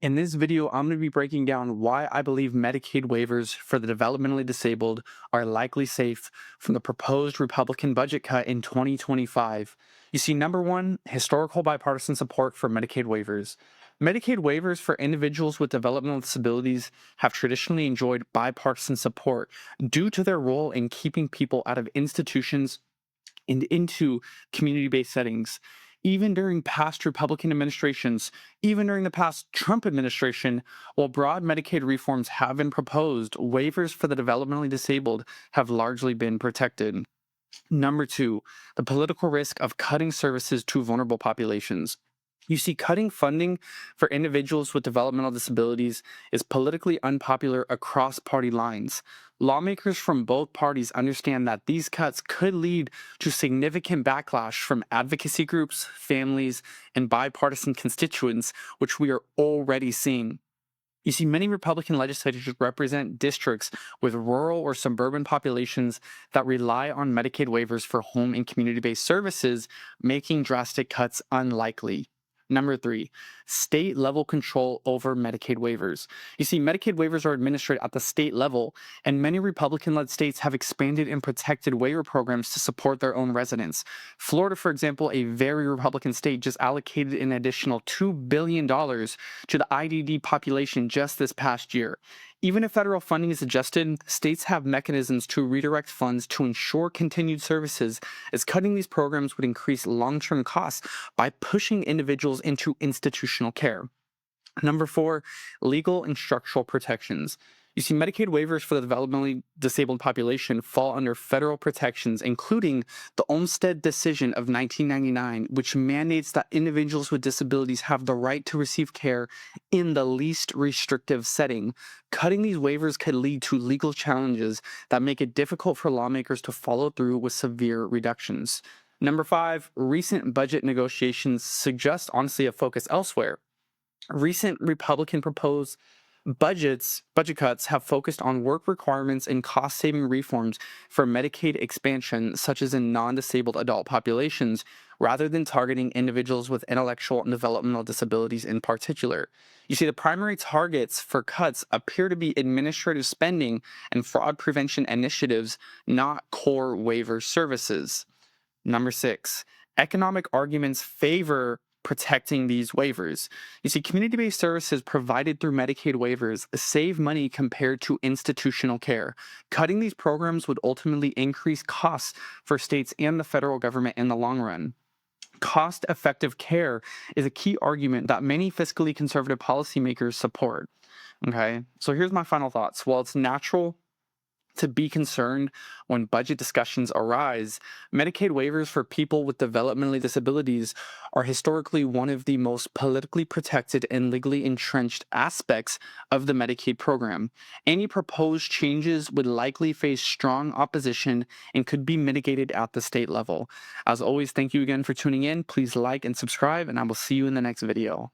In this video, I'm going to be breaking down why I believe Medicaid waivers for the developmentally disabled are likely safe from the proposed Republican budget cut in 2025. You see, number one, historical bipartisan support for Medicaid waivers. Medicaid waivers for individuals with developmental disabilities have traditionally enjoyed bipartisan support due to their role in keeping people out of institutions and into community-based settings. Even during past Republican administrations, even during the past Trump administration, while broad Medicaid reforms have been proposed, waivers for the developmentally disabled have largely been protected. Number two, the political risk of cutting services to vulnerable populations. You see, cutting funding for individuals with developmental disabilities is politically unpopular across party lines. Lawmakers from both parties understand that these cuts could lead to significant backlash from advocacy groups, families, and bipartisan constituents, which we are already seeing. You see, many Republican legislators represent districts with rural or suburban populations that rely on Medicaid waivers for home and community based services, making drastic cuts unlikely. Number three, state level control over Medicaid waivers. You see, Medicaid waivers are administered at the state level, and many Republican led states have expanded and protected waiver programs to support their own residents. Florida, for example, a very Republican state, just allocated an additional $2 billion to the IDD population just this past year. Even if federal funding is adjusted, states have mechanisms to redirect funds to ensure continued services, as cutting these programs would increase long-term costs by pushing individuals into institutional care. Number four, legal and structural protections. You see, Medicaid waivers for the developmentally disabled population fall under federal protections, including the Olmstead decision of 1999, which mandates that individuals with disabilities have the right to receive care in the least restrictive setting. Cutting these waivers could lead to legal challenges that make it difficult for lawmakers to follow through with severe reductions. Number five, recent budget negotiations suggest, honestly, a focus elsewhere. Recent Republican proposed budget cuts have focused on work requirements and cost-saving reforms for Medicaid expansion, such as in non-disabled adult populations, rather than targeting individuals with intellectual and developmental disabilities in particular. You see, the primary targets for cuts appear to be administrative spending and fraud prevention initiatives, not core waiver services. Number six, economic arguments favor protecting these waivers. You see, community based services provided through Medicaid waivers save money compared to institutional care. Cutting these programs would ultimately increase costs for states and the federal government in the long run. Cost effective care is a key argument that many fiscally conservative policymakers support. Okay, so here's my final thoughts. While it's natural to be concerned when budget discussions arise, Medicaid waivers for people with developmental disabilities are historically one of the most politically protected and legally entrenched aspects of the Medicaid program. Any proposed changes would likely face strong opposition and could be mitigated at the state level. As always, thank you again for tuning in. Please like and subscribe, and I will see you in the next video.